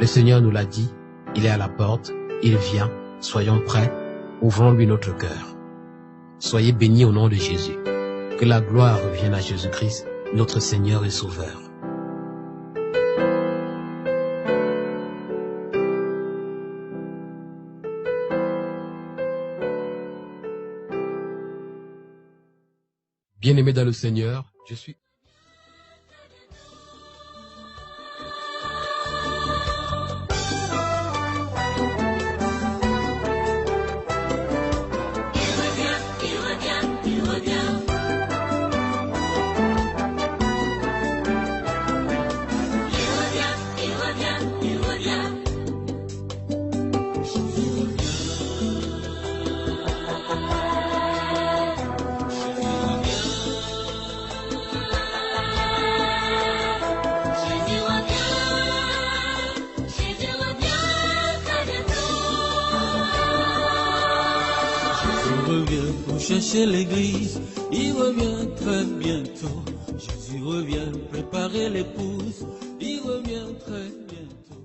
Le Seigneur nous l'a dit, il est à la porte, il vient, soyons prêts, ouvrons-lui notre cœur. Soyez bénis au nom de Jésus. Que la gloire revienne à Jésus-Christ, notre Seigneur et Sauveur. Bien-aimé dans le Seigneur, je suis... Chercher l'église, il revient très bientôt. Jésus revient préparer l'épouse, il revient très bientôt.